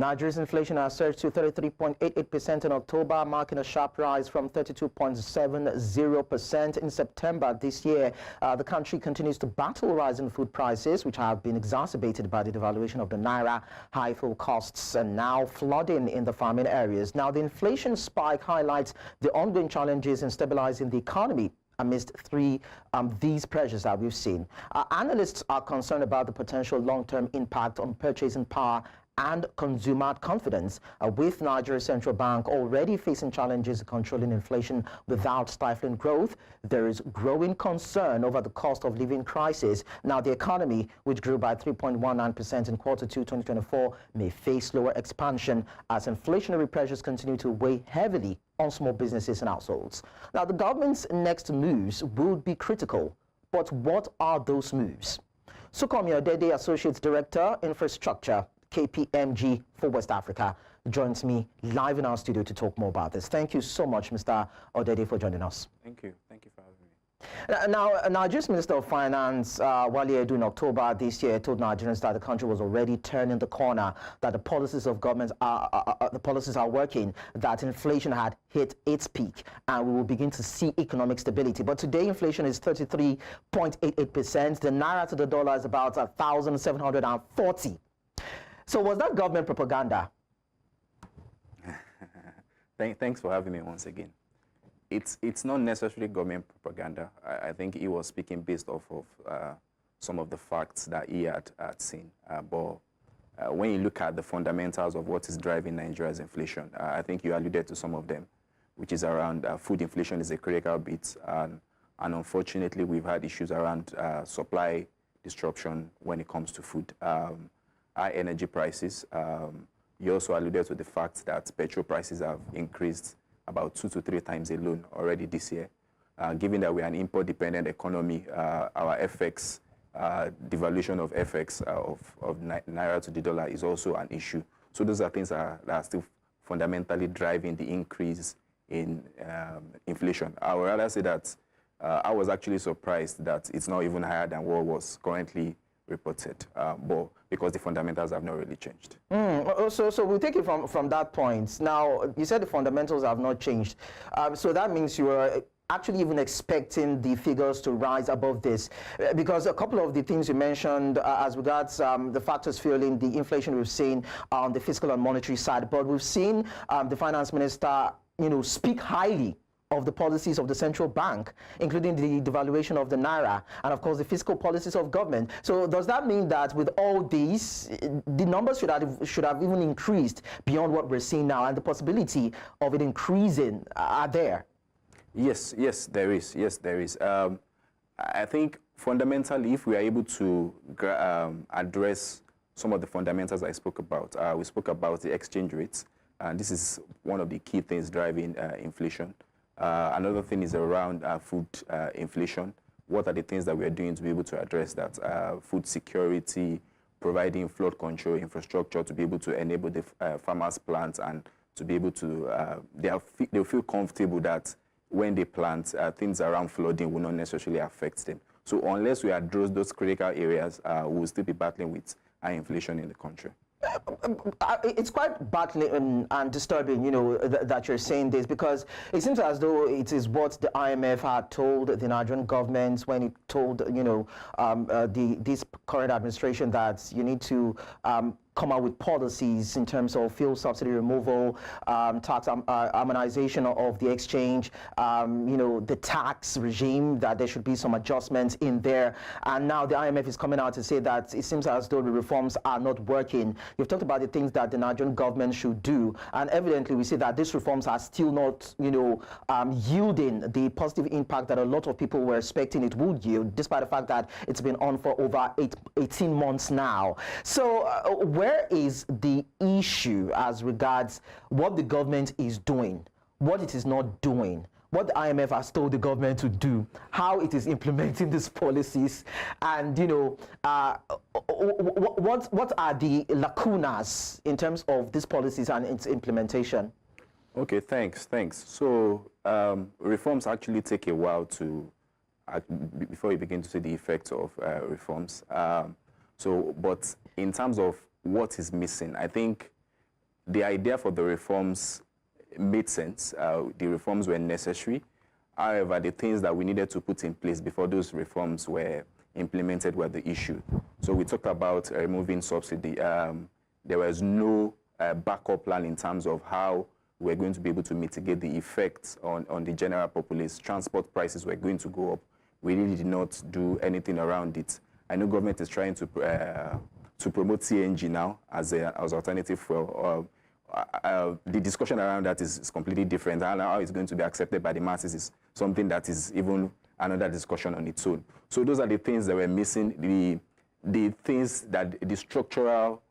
Nigeria's inflation has surged to 33.88% in October, marking a sharp rise from 32.70% in September this year. The country continues to battle rising food prices, which have been exacerbated by the devaluation of the naira, high fuel costs, and now flooding in the farming areas. Now, the inflation spike highlights the ongoing challenges in stabilizing the economy amidst these pressures that we've seen. Analysts are concerned about the potential long-term impact on purchasing power and consumer confidence, with Nigeria's central bank already facing challenges controlling inflation without stifling growth. There is growing concern over the cost of living crisis. Now, the economy, which grew by 3.19% in Q2 2024, may face slower expansion as inflationary pressures continue to weigh heavily on small businesses and households. Now, the government's next moves would be critical, but what are those moves? Olasunkanmi Odede, Associate Director, Infrastructure, KPMG for West Africa, joins me live in our studio to talk more about this. Thank you so much, Mr. Odede, for joining us. Thank you. Thank you for having me. Now, Nigeria's Minister of Finance, Wale Edun, in October this year, told Nigerians that the country was already turning the corner, that the policies of government are working, that inflation had hit its peak, and we will begin to see economic stability. But today, inflation is 33.88%. The naira to the dollar is about 1,740. So was that government propaganda? Thanks for having me once again. It's not necessarily government propaganda. I think he was speaking based off of some of the facts that he had seen. But when you look at the fundamentals of what is driving Nigeria's inflation, I think you alluded to some of them, which is around food inflation is a critical bit. And unfortunately, we've had issues around supply disruption when it comes to food. High energy prices. You also alluded to the fact that petrol prices have increased about 2 to 3 times alone already this year. Given that we are an import-dependent economy, our FX, devaluation of FX of naira to the dollar is also an issue. So those are things that are still fundamentally driving the increase in inflation. I would rather say that I was actually surprised that it's not even higher than what was currently reported, but because the fundamentals have not really changed. So we'll take it from that point. Now, you said the fundamentals have not changed. So that means you are actually even expecting the figures to rise above this, because a couple of the things you mentioned as regards the factors fueling the inflation we've seen on the fiscal and monetary side, but we've seen the finance minister, speak highly of the policies of the central bank, including the devaluation of the naira, and of course the fiscal policies of government. So does that mean that with all these, the numbers should have even increased beyond what we're seeing now, and the possibility of it increasing are there? Yes, there is. Yes, there is. I think fundamentally, if we are able to address some of the fundamentals I spoke about, we spoke about the exchange rates, and this is one of the key things driving inflation. Another thing is around food inflation. What are the things that we are doing to be able to address that? Food security, providing flood control infrastructure to be able to enable the farmers' plants, and to be able to, they'll feel comfortable that when they plant, things around flooding will not necessarily affect them. So unless we address those critical areas, we'll still be battling with high inflation in the country. It's quite battling and disturbing, that you're saying this, because it seems as though it is what the IMF had told the Nigerian government when it told, this current administration that you need to come out with policies in terms of fuel subsidy removal, tax harmonization of the exchange, the tax regime, that there should be some adjustments in there. And now the IMF is coming out to say that it seems as though the reforms are not working. You've talked about the things that the Nigerian government should do, and evidently we see that these reforms are still not, yielding the positive impact that a lot of people were expecting it would yield, despite the fact that it's been on for over 18 months now. So where is the issue as regards what the government is doing, what it is not doing, what the IMF has told the government to do, how it is implementing these policies, and what are the lacunas in terms of these policies and its implementation? Okay, thanks. So reforms actually take a while to before you begin to see the effects of reforms. But in terms of what is missing, I think the idea for the reforms made sense. The reforms were necessary. However, the things that we needed to put in place before those reforms were implemented were the issue. So we talked about removing subsidy. There was no backup plan in terms of how we're going to be able to mitigate the effects on the general populace. Transport prices were going to go up. We really did not do anything around it. I know government is trying to promote CNG now as alternative fuel. The discussion around that is completely different. And how it's going to be accepted by the masses is something that is even another discussion on its own. So those are the things that were missing, the things that the structural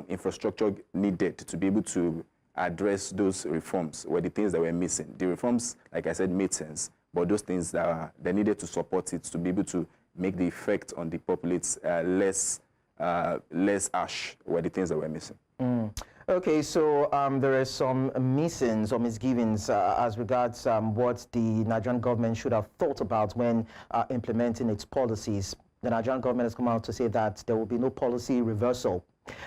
infrastructure needed to be able to address those reforms were the things that were missing. The reforms, like I said, made sense, but those things that they needed to support it to be able to make the effect on the populace less harsh were the things that were missing. Okay, so there are some missings or misgivings as regards what the Nigerian government should have thought about when implementing its policies. The Nigerian government has come out to say that there will be no policy reversal.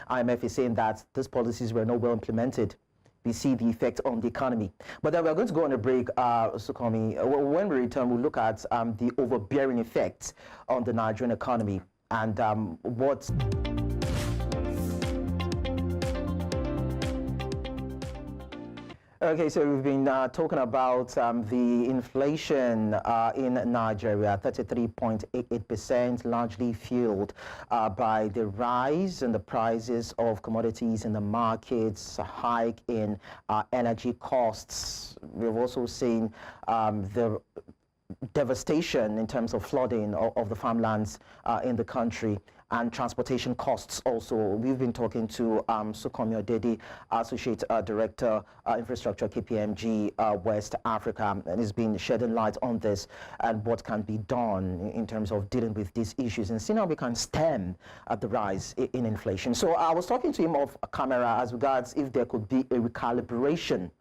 IMF is saying that these policies were not well implemented. We see the effect on the economy. But then we're going to go on a break, Olasunkanmi. When we return, we'll look at the overbearing effects on the Nigerian economy and what... Okay, so we've been talking about the inflation in Nigeria, 33.88%, largely fueled by the rise in the prices of commodities in the markets, a hike in energy costs. We've also seen the devastation in terms of flooding of the farmlands in the country, and transportation costs also. We've been talking to Olasunkanmi Odede, Associate Director, Infrastructure, KPMG, West Africa, and he's been shedding light on this and what can be done in terms of dealing with these issues and seeing how we can stem the rise in inflation. So I was talking to him off camera as regards if there could be a recalibration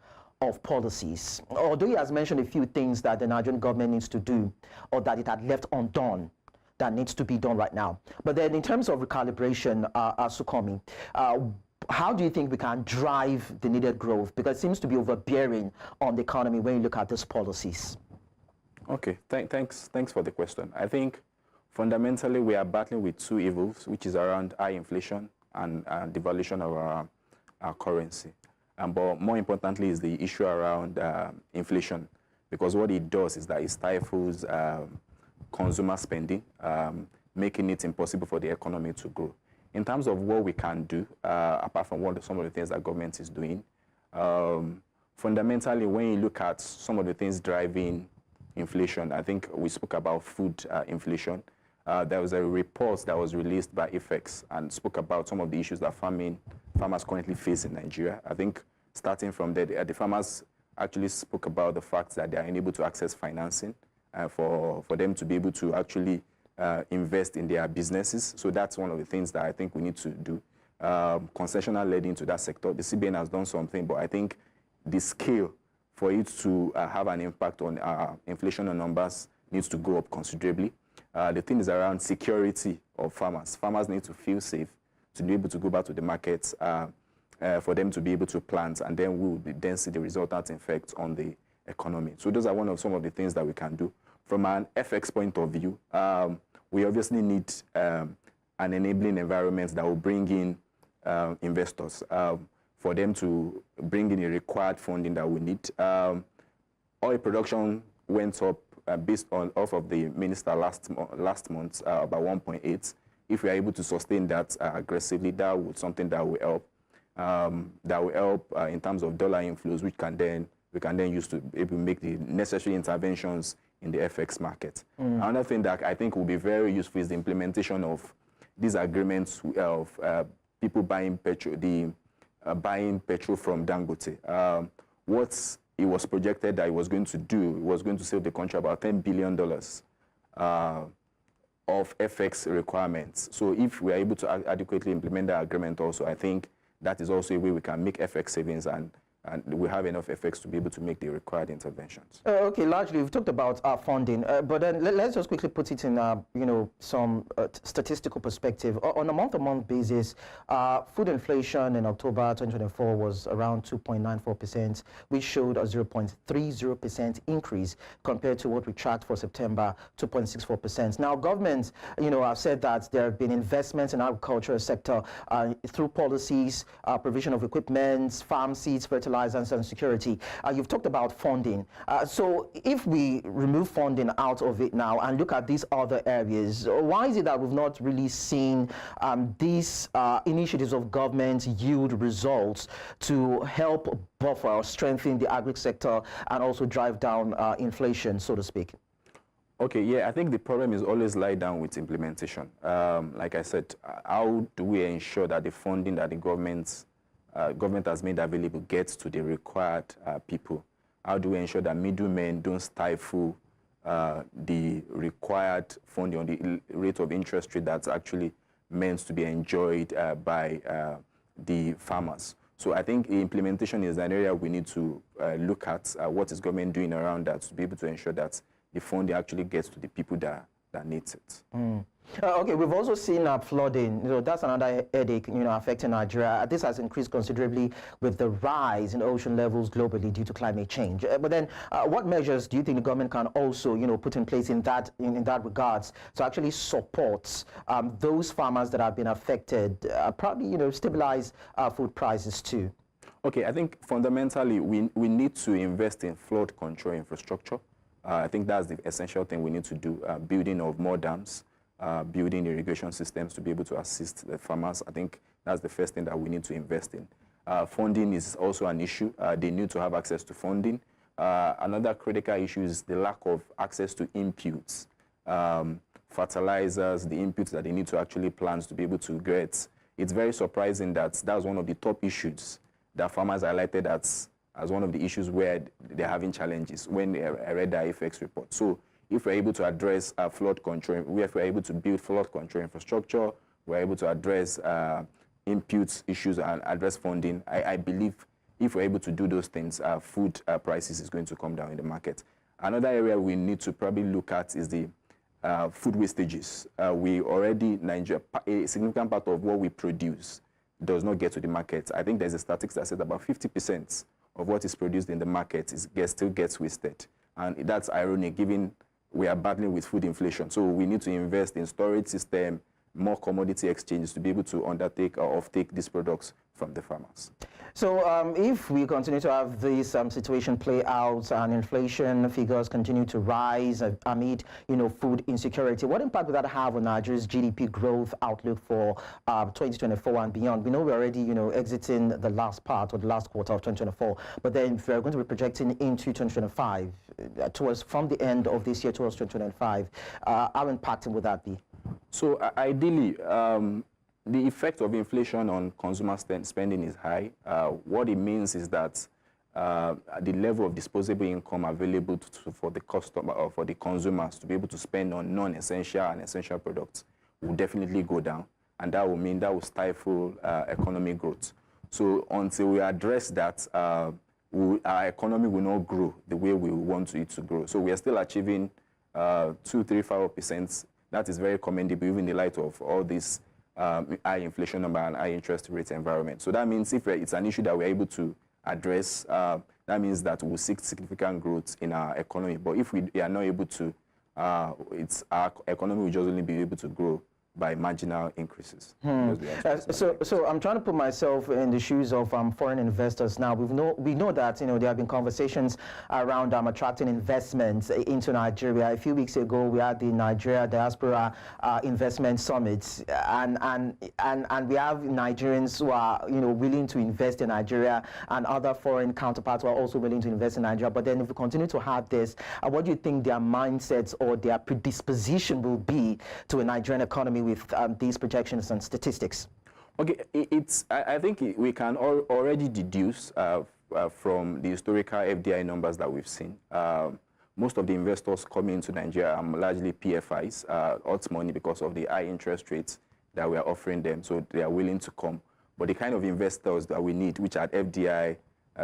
of policies, although he has mentioned a few things that the Nigerian government needs to do or that it had left undone that needs to be done right now. But then in terms of recalibration, Olasunkanmi, how do you think we can drive the needed growth? Because it seems to be overbearing on the economy when you look at these policies. Okay, thanks for the question. I think fundamentally we are battling with two evils, which is around high inflation and devaluation of our currency. But more importantly is the issue around inflation, because what it does is that it stifles consumer spending, making it impossible for the economy to grow. In terms of what we can do, apart from some of the things that government is doing, fundamentally, when you look at some of the things driving inflation, I think we spoke about food inflation. There was a report that was released by IFEX and spoke about some of the issues that farmers currently face in Nigeria. I think starting from there, the farmers actually spoke about the fact that they are unable to access financing for them to be able to actually invest in their businesses. So that's one of the things that I think we need to do. Concessional led into that sector. The CBN has done something, but I think the scale for it to have an impact on inflation numbers needs to go up considerably. The thing is around security of farmers. Farmers need to feel safe to be able to go back to the markets, for them to be able to plant, and then we will then see the resultant effects on the economy. So those are some of the things that we can do. From an FX point of view, we obviously need an enabling environment that will bring in investors, for them to bring in the required funding that we need. Oil production went up based off of the minister last month, about 1.8. If we are able to sustain that aggressively, that would something that will help. In terms of dollar inflows, which we can then use to able make the necessary interventions in the FX market. Another thing that I think will be very useful is the implementation of these agreements of people buying petrol, buying petrol from Dangote. What it was projected that it was going to do, it was going to save the country about $10 billion of FX requirements. So if we are able to adequately implement that agreement also, I think that is also a way we can make FX savings and and we have enough effects to be able to make the required interventions. Okay, largely we've talked about funding, but then let's just quickly put it in, some statistical perspective. On a month-to-month basis, food inflation in October 2024 was around 2.94%, which showed a 0.30% increase compared to what we tracked for September, 2.64%. Now, governments, have said that there have been investments in the agricultural sector through policies, provision of equipment, farm seeds, fertilizers, and security. You've talked about funding. So if we remove funding out of it now and look at these other areas, why is it that we've not really seen these initiatives of government yield results to help buffer or strengthen the agri sector and also drive down inflation, so to speak? Okay, yeah, I think the problem is always lie down with implementation. Like I said, how do we ensure that the funding that the government has made available gets to the required people? How do we ensure that middlemen don't stifle the required funding on the rate of interest rate that's actually meant to be enjoyed by the farmers? So I think implementation is an area we need to look at. What is government doing around that to be able to ensure that the funding actually gets to the people that needs it. Okay, we've also seen flooding. That's another headache, affecting Nigeria. This has increased considerably with the rise in ocean levels globally due to climate change. But then, what measures do you think the government can also, put in place in that regards to actually support those farmers that have been affected, probably, stabilize food prices too? Okay, I think fundamentally we need to invest in flood control infrastructure. I think that's the essential thing we need to do, building of more dams, building irrigation systems to be able to assist the farmers. I think that's the first thing that we need to invest in. Funding is also an issue. They need to have access to funding. Another critical issue is the lack of access to inputs, fertilizers, the inputs that they need to actually plant to be able to get. It's very surprising that that's one of the top issues that farmers highlighted as one of the issues where they're having challenges when I read the IFX report. So if we're able to address flood control, if we're able to build flood control infrastructure, we're able to address inputs issues and address funding, I believe if we're able to do those things, food prices is going to come down in the market. Another area we need to probably look at is the food wastages. Nigeria, a significant part of what we produce does not get to the market. I think there's a statistics that says about 50% of what is produced in the market still gets wasted. And that's ironic, given we are battling with food inflation. So we need to invest in storage system, more commodity exchanges to be able to undertake or offtake these products from the farmers. So if we continue to have this situation play out and inflation figures continue to rise amid, food insecurity, what impact would that have on Nigeria's GDP growth outlook for 2024 and beyond? We know we're already, exiting the last part or the last quarter of 2024, but then if we're going to be projecting into 2025, from the end of this year towards 2025, how impacting would that be? So ideally, the effect of inflation on consumer spending is high. What it means is that the level of disposable income available for the customer or for the consumers to be able to spend on non-essential and essential products will definitely go down, and that will stifle economic growth. So until we address that, our economy will not grow the way we want it to grow. So we are still achieving 2-3-4%. That is very commendable, even in the light of all this high inflation number and high interest rate environment. So that means if it's an issue that we're able to address, that means that we'll seek significant growth in our economy. But if we are not able to, our economy will just only be able to grow by marginal increases. So I'm trying to put myself in the shoes of foreign investors now. We know that there have been conversations around attracting investments into Nigeria. A few weeks ago, we had the Nigeria Diaspora Investment Summit, and we have Nigerians who are willing to invest in Nigeria, and other foreign counterparts who are also willing to invest in Nigeria. But then if we continue to have this, what do you think their mindsets or their predisposition will be to a Nigerian economy with these projections and statistics? Okay, I think we can already deduce from the historical FDI numbers that we've seen. Most of the investors coming into Nigeria are largely PFIs, hot money, because of the high interest rates that we are offering them, so they are willing to come. But the kind of investors that we need, which are FDI,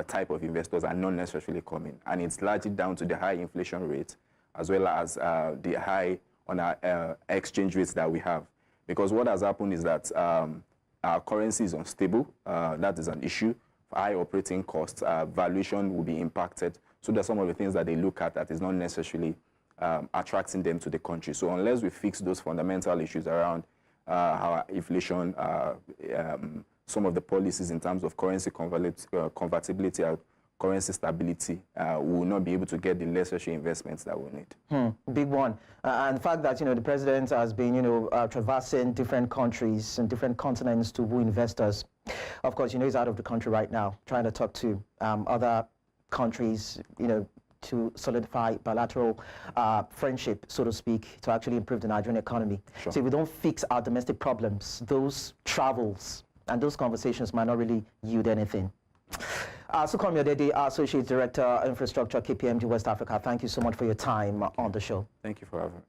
type of investors are not necessarily coming. And it's largely down to the high inflation rate as well as the high on our exchange rates that we have. Because what has happened is that our currency is unstable. That is an issue. High operating costs, valuation will be impacted. So there's some of the things that they look at that is not necessarily attracting them to the country. So unless we fix those fundamental issues around our inflation, some of the policies in terms of currency convertibility, currency stability, we will not be able to get the necessary investments that we need. Big one. And the fact that, the president has been, traversing different countries and different continents to woo investors. Of course, he's out of the country right now, trying to talk to other countries, to solidify bilateral friendship, so to speak, to actually improve the Nigerian economy. Sure. So if we don't fix our domestic problems, those travels and those conversations might not really yield anything. Olasunkanmi Odede, Associate Director, Infrastructure, KPMG West Africa, thank you so much for your time on the show. Thank you for having me.